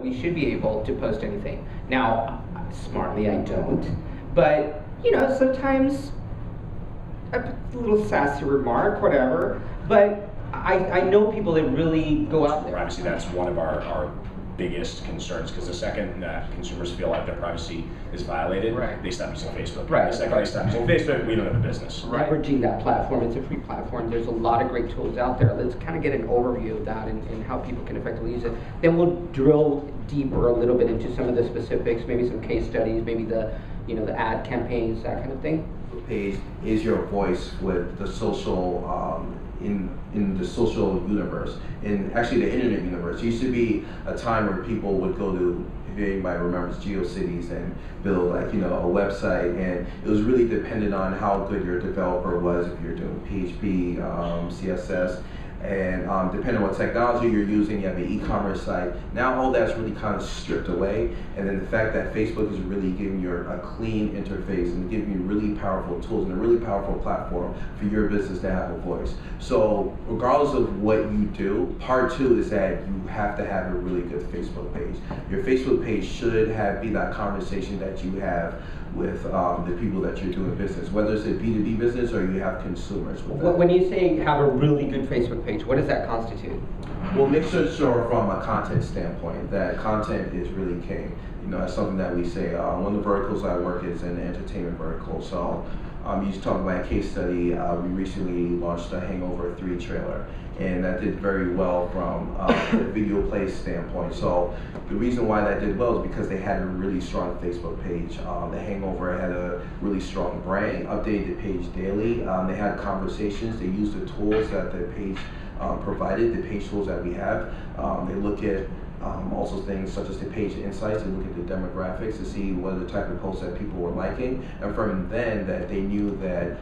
we should be able to post anything. Now, smartly, I don't, but you know, sometimes a little sassy remark, whatever. But I know people that really go out there. Privacy, that's one of our biggest concerns, because the second that consumers feel like their privacy is violated, right, they stop using Facebook. Right. The second they stop using Facebook, we don't have a business. Right. Leveraging that platform, it's a free platform. There's a lot of great tools out there. Let's kind of get an overview of that and how people can effectively use it. Then we'll drill deeper a little bit into some of the specifics, maybe some case studies, maybe the ad campaigns, that kind of thing. Page is your voice with the social in the social universe, and actually the internet universe. It used to be a time where people would go to, if anybody remembers, GeoCities and build a website, and it was really dependent on how good your developer was, if you're doing PHP, CSS, and depending on what technology you're using, you have an e-commerce site. Now all that's really kind of stripped away, and then the fact that Facebook is really giving you a clean interface and giving you really powerful tools and a really powerful platform for your business to have a voice. So regardless of what you do, part two is that you have to have a really good Facebook page. Your Facebook page should be that conversation that you have with the people that you're doing business, whether it's a B2B business or you have consumers with that. When you say have a really good Facebook page, what does that constitute? Well, make sure from a content standpoint that content is really king. That's something that we say. One of the verticals I work is in the entertainment vertical. So you just talked about a case study. We recently launched a Hangover 3 trailer, and that did very well from a video play standpoint. So the reason why that did well is because they had a really strong Facebook page. The Hangover had a really strong brand, updated the page daily. They had conversations. They used the tools that the page provided, the page tools that we have. They look at also things such as the page insights, and look at the demographics to see what are the type of posts that people were liking, and from then that they knew that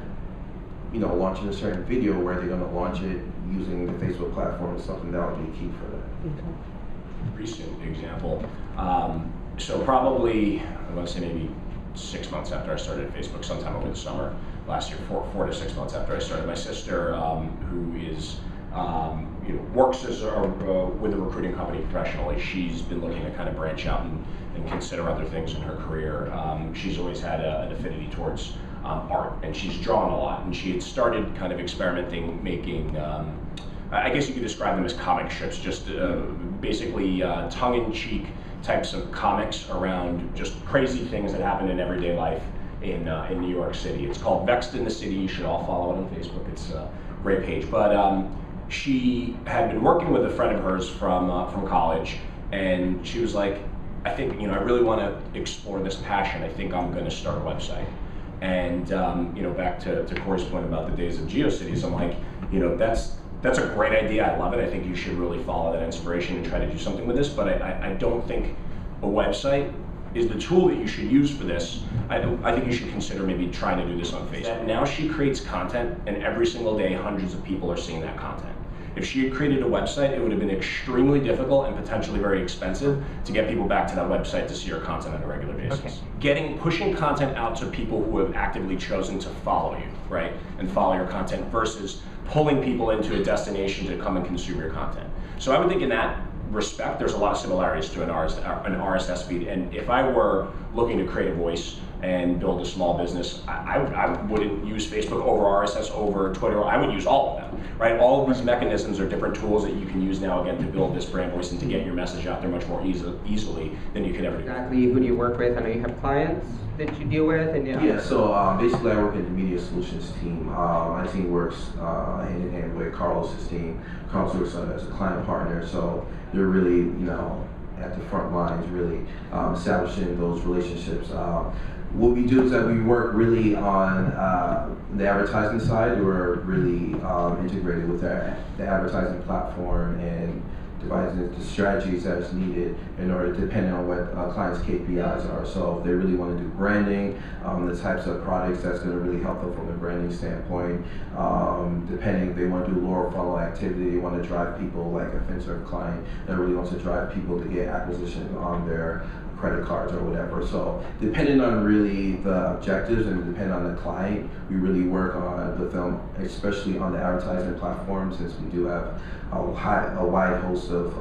launching a certain video where they're going to launch it using the Facebook platform is something that would be key for that. Okay. Recent example. So probably, I want to say maybe 6 months after I started Facebook, sometime over the summer last year, 4 to 6 months after I started, my sister, who is works as with a recruiting company professionally. She's been looking to kind of branch out and consider other things in her career. She's always had an affinity towards art, and she's drawn a lot, and she had started kind of experimenting, making, I guess you could describe them as comic strips, just basically tongue-in-cheek types of comics around just crazy things that happen in everyday life in New York City. It's called Vexed in the City. You should all follow it on Facebook. It's a great page. But she had been working with a friend of hers from college, and she was like, I think, I really want to explore this passion. I think I'm going to start a website. And back to Curi's point about the days of GeoCities, I'm like, that's a great idea. I love it. I think you should really follow that inspiration and try to do something with this. But I don't think a website is the tool that you should use for this. I think you should consider maybe trying to do this on Facebook. Now she creates content, and every single day hundreds of people are seeing that content. If she had created a website, it would have been extremely difficult and potentially very expensive to get people back to that website to see her content on a regular basis. Okay. Pushing content out to people who have actively chosen to follow you, right? And follow your content versus pulling people into a destination to come and consume your content. So I would think in that respect, there's a lot of similarities to an RSS feed. And if I were looking to create a voice and build a small business, I wouldn't use Facebook over RSS over Twitter. I would use all of them, right? All of these mechanisms are different tools that you can use now, again, to build this brand voice and to get your message out there much more easily than you could ever do. Exactly. Who do you work with? I know you have clients that you deal with, and yeah. So basically, I work in the media solutions team. My team works hand in hand with Carlos's team. Carlos works as a client partner, so they're really, at the front lines, really establishing those relationships. What we do is that we work really on the advertising side. We're really integrated with the advertising platform and devising the strategies that's needed in order, depending on what clients' KPIs are. So if they really want to do branding, the types of products that's going to really help them from a branding standpoint. Depending if they want to do lower funnel activity, they want to drive people, like a FinServe client that really wants to drive people to get acquisition on their credit cards or whatever. So depending on really the objectives and depending on the client, we really work on with them, especially on the advertising platform, since we do have a wide host of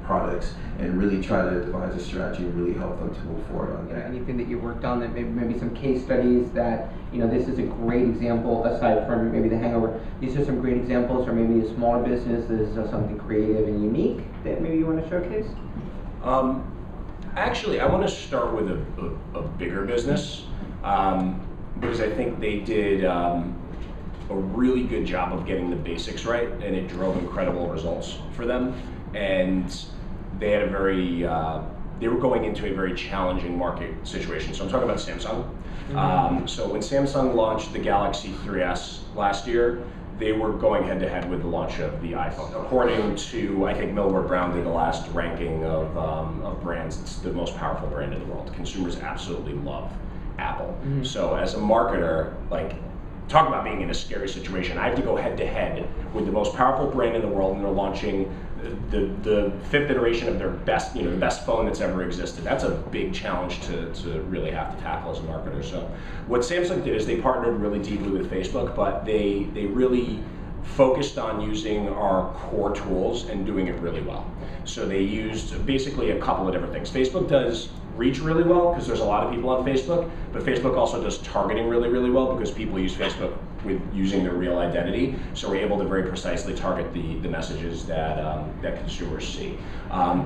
products and really try to devise a strategy and really help them to move forward on that. Anything that you worked on, that maybe some case studies that, this is a great example, aside from maybe the hangover, these are some great examples, or maybe a smaller business that is something creative and unique that maybe you want to showcase? Actually, I want to start with a bigger business, because I think they did a really good job of getting the basics right, and it drove incredible results for them. And they had they were going into a very challenging market situation. So I'm talking about Samsung. Mm-hmm. So when Samsung launched the Galaxy 3S last year, they were going head to head with the launch of the iPhone. According to, I think Millward Brown did the last ranking of brands, it's the most powerful brand in the world. Consumers absolutely love Apple. Mm-hmm. So as a marketer, talk about being in a scary situation. I have to go head to head with the most powerful brand in the world, and they're launching the fifth iteration of their best, the best phone that's ever existed. That's a big challenge to really have to tackle as a marketer. So what Samsung did is they partnered really deeply with Facebook, but they really focused on using our core tools and doing it really well. So they used basically a couple of different things. Facebook does reach really well because there's a lot of people on Facebook, but Facebook also does targeting really, really well because people use Facebook with using their real identity. So we're able to very precisely target the messages that consumers see.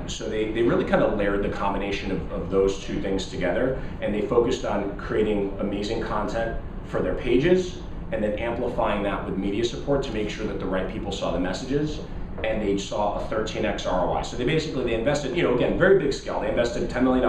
So they really kind of layered the combination of those two things together, and they focused on creating amazing content for their pages and then amplifying that with media support to make sure that the right people saw the messages, and they saw a 13x ROI. So they invested, again, very big scale. They invested $10 million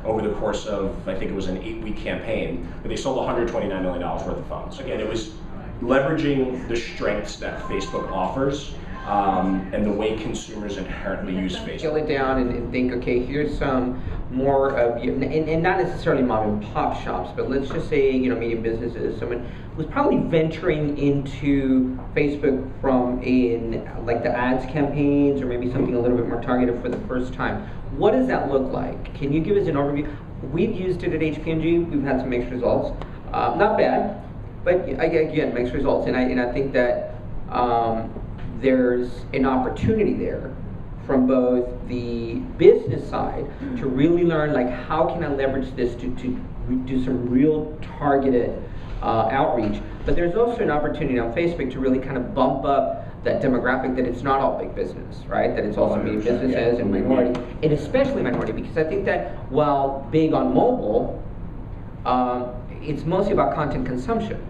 over the course of, I think it was an 8-week campaign, but they sold $129 million worth of phones. Again, it was leveraging the strengths that Facebook offers and the way consumers inherently use Facebook. Scale it down and think, okay, here's some more of, and not necessarily mom and pop shops, but let's just say, medium businesses, someone was probably venturing into Facebook from the ads campaigns, or maybe something a little bit more targeted for the first time. What does that look like? Can you give us an overview? We've used it at HPNG. We've had some mixed results. Not bad, but again, mixed results. And I think that there's an opportunity there from both the business side to really learn, how can I leverage this to do some real targeted outreach. But there's also an opportunity on Facebook to really kind of bump up that demographic, that it's not all big business, right? That it's also medium businesses and minority, and especially minority, because I think that while big on mobile, it's mostly about content consumption.